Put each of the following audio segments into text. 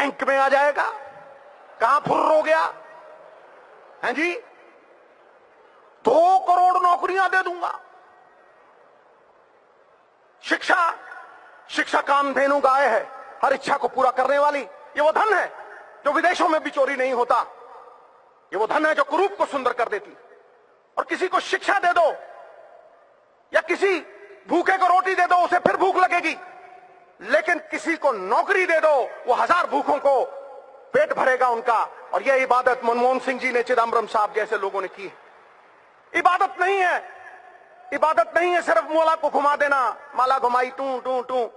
Bank में आ जाएगा, कहां फुर्र हो गया है जी। 2 करोड़ नौकरियां दे दूंगा। शिक्षा कामधेनु गाय है, हर इच्छा को पूरा करने वाली। ये वो धन है जो विदेशों में भी चोरी नहीं होता। ये वो धन है जो कुरूप को सुंदर कर देती। और किसी को शिक्षा दे दो या किसी भूखे को रोटी दे दो, उसे फिर भूख लगेगी, लेकिन किसी को नौकरी दे दो, वो 1000 भूखों को पेट भरेगा उनका। और यह इबादत मनमोहन सिंह जी ने, चिदम्बरम साहब जैसे लोगों ने की है। इबादत नहीं है, इबादत नहीं है सिर्फ माला को घुमा देना, माला घुमाई टू टू टू।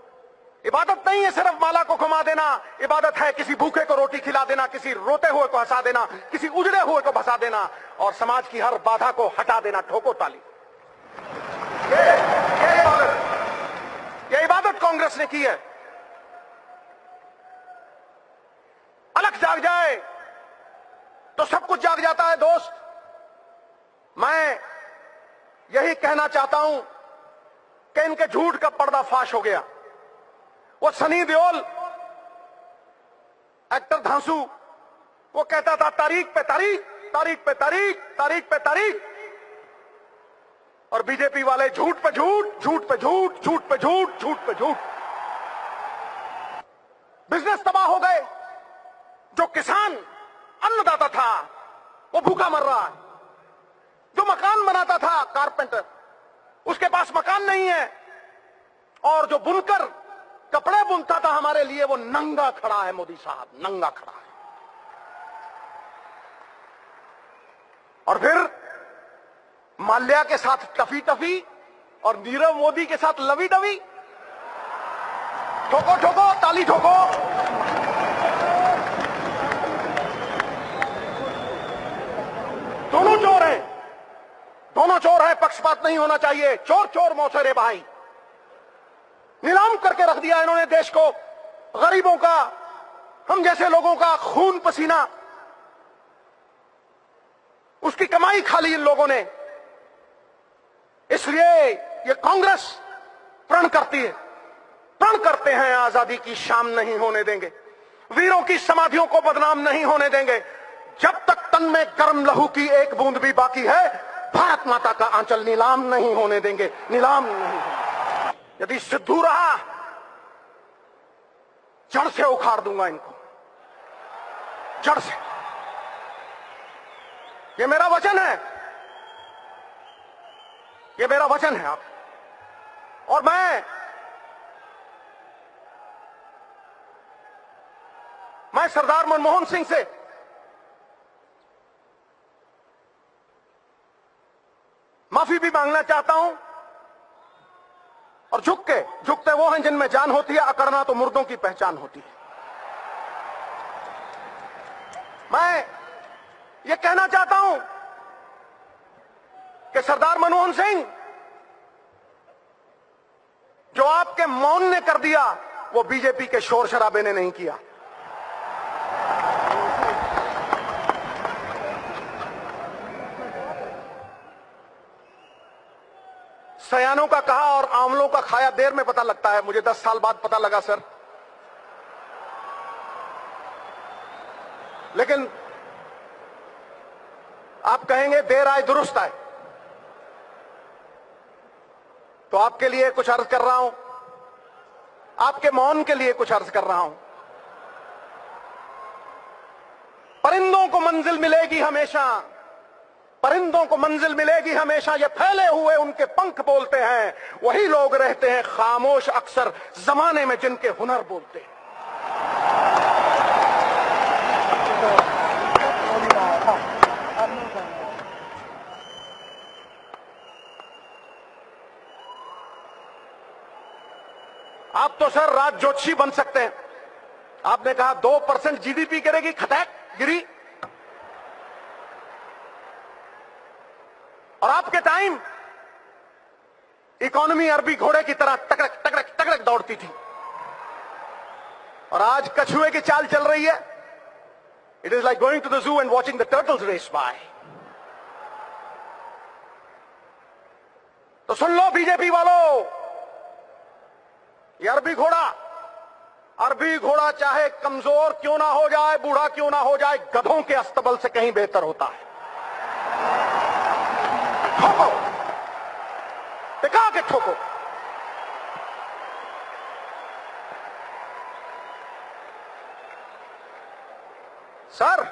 इबादत नहीं है सिर्फ माला को घुमा देना, इबादत है किसी भूखे को रोटी खिला देना, किसी रोते हुए को हंसा देना, किसी उजड़े हुए को भसा देना और समाज की हर बाधा को हटा देना। ठोको ताली। ये इबादत कांग्रेस ने की है। अलख जाग जाए तो सब कुछ जाग जाता है दोस्त। मैं यही कहना चाहता हूं कि इनके झूठ का पर्दाफाश हो गया। वो सनी देओल एक्टर धांसू, वो कहता था तारीख पे तारीख, तारीख पे तारीख, तारीख पे तारीख। और बीजेपी वाले झूठ पे झूठ, झूठ पे झूठ, झूठ पे झूठ, झूठ पे झूठ। बिजनेस तबाह हो गए। जो किसान अन्नदाता था वो भूखा मर रहा है। जो मकान बनाता था कारपेंटर, उसके पास मकान नहीं है। और जो बुनकर कपड़े बुनता था हमारे लिए, वो नंगा खड़ा है। मोदी साहब नंगा खड़ा है। और फिर माल्या के साथ टफी टफी और नीरव मोदी के साथ लवी डवी। ठोको ठोको ताली ठोको। दोनों चोर हैं, दोनों चोर हैं। पक्षपात नहीं होना चाहिए। चोर चोर मौसेरे भाई। नीलाम करके रख दिया इन्होंने देश को। गरीबों का, हम जैसे लोगों का खून पसीना, उसकी कमाई खा ली इन लोगों ने। इसलिए ये कांग्रेस प्रण करती है, प्रण करते हैं आजादी की शाम नहीं होने देंगे, वीरों की समाधियों को बदनाम नहीं होने देंगे। जब तक तन में गर्म लहू की एक बूंद भी बाकी है, भारत माता का आंचल नीलाम नहीं होने देंगे, नीलाम नहीं होने। यदि सिद्धू रहा, जड़ से उखाड़ दूंगा इनको, जड़ से। ये मेरा वचन है, ये मेरा वचन है। आप और मैं सरदार मनमोहन सिंह से माफी भी मांगना चाहता हूं। और झुकते वो हैं जिनमें जान होती है, अकड़ना तो मुर्दों की पहचान होती है। मैं ये कहना चाहता हूं कि सरदार मनमोहन सिंह, जो आपके मौन ने कर दिया, वो बीजेपी के शोर शराबे ने नहीं किया। सयानों का कहा और आंवलों का खाया देर में पता लगता है। मुझे 10 साल बाद पता लगा सर। लेकिन आप कहेंगे देर आए दुरुस्त आए, तो आपके लिए कुछ अर्ज कर रहा हूं, आपके मौन के लिए कुछ अर्ज कर रहा हूं। परिंदों को मंजिल मिलेगी हमेशा, परिंदों को मंजिल मिलेगी हमेशा। ये फैले हुए उनके पंख बोलते हैं, वही लोग रहते हैं खामोश अक्सर जमाने में जिनके हुनर बोलते हैं। आप तो सर राज जोशी बन सकते हैं। आपने कहा 2% जीडीपी करेगी खटैक गिरी, और आपके टाइम इकोनॉमी अरबी घोड़े की तरह टकरक टकरक टकरक दौड़ती थी, और आज कछुए की चाल चल रही है। It is like going to the zoo and watching the turtles race by. तो सुन लो बीजेपी वालों, ये अरबी घोड़ा अरबी घोड़ा चाहे कमजोर क्यों ना हो जाए, बूढ़ा क्यों ना हो जाए, गधों के अस्तबल से कहीं बेहतर होता है। ठोको, टिका के ठोको। सर,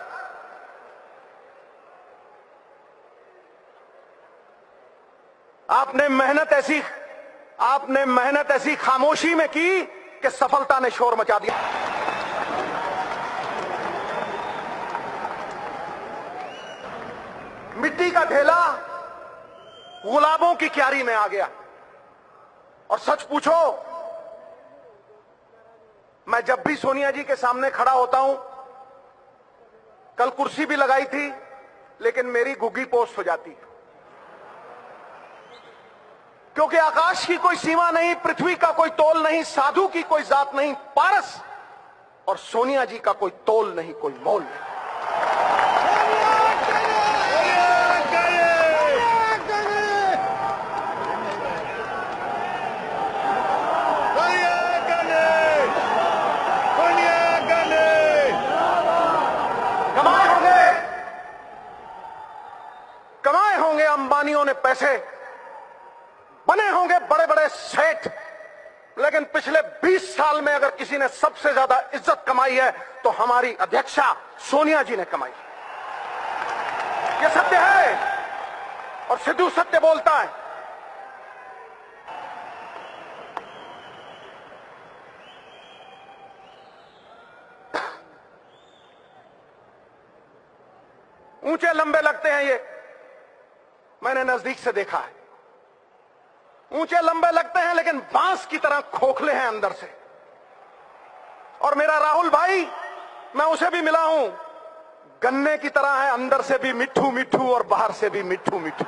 आपने मेहनत ऐसी खामोशी में की कि सफलता ने शोर मचा दिया। मिट्टी का ढेला गुलाबों की क्यारी में आ गया। और सच पूछो, मैं जब भी सोनिया जी के सामने खड़ा होता हूं, कल कुर्सी भी लगाई थी लेकिन मेरी घुग्गी पोस्ट हो जाती, क्योंकि आकाश की कोई सीमा नहीं, पृथ्वी का कोई तोल नहीं, साधु की कोई जात नहीं, पारस और सोनिया जी का कोई तोल नहीं, कोई मोल नहीं। कमाए होंगे अंबानियों ने पैसे, बने होंगे बड़े बड़े सेठ, लेकिन पिछले 20 साल में अगर किसी ने सबसे ज्यादा इज्जत कमाई है तो हमारी अध्यक्षा सोनिया जी ने कमाई। यह सत्य है और सिद्धू सत्य बोलता है। ऊंचे लंबे लगते हैं ये, मैंने नजदीक से देखा है। ऊंचे लंबे लगते हैं लेकिन बांस की तरह खोखले हैं अंदर से। और मेरा राहुल भाई, मैं उसे भी मिला हूं, गन्ने की तरह है, अंदर से भी मिट्ठू मिट्ठू और बाहर से भी मिट्ठू मिट्ठू।